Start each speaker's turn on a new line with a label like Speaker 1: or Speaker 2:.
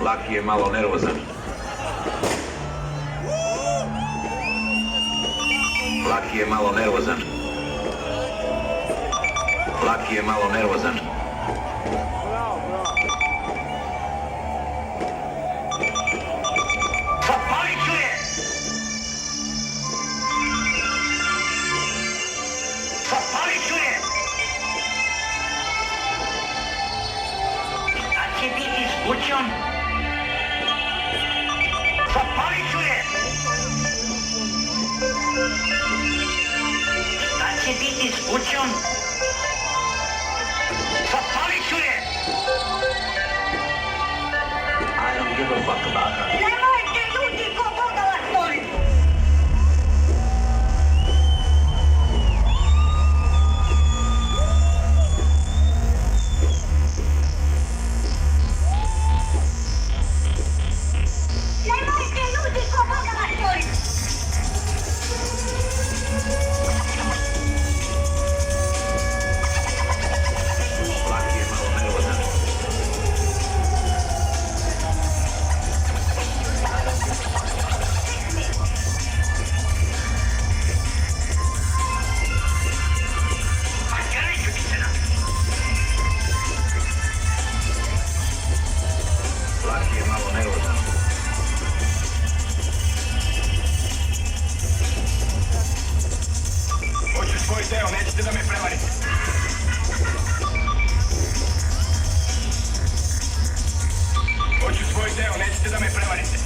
Speaker 1: Laki je malo nervozan. Laki je malo nervozan. Laki je malo nervozan. Zapalit ću je! Zapalit ću je! Šta će biti s kućom? Zapalit ću je! Šta će biti s kućom? Zapalit ću je! I don't give a fuck about her.
Speaker 2: Nemojte ljudi, ko Boga vas molim! Nemojte ljudi, ko Boga vas molim!
Speaker 1: Laki je malo nervozan. Laki je malo nervozan.
Speaker 3: Hoću svoj deo, nećete da me prevarite. Hoću svoj deo, nećete da me prevarite.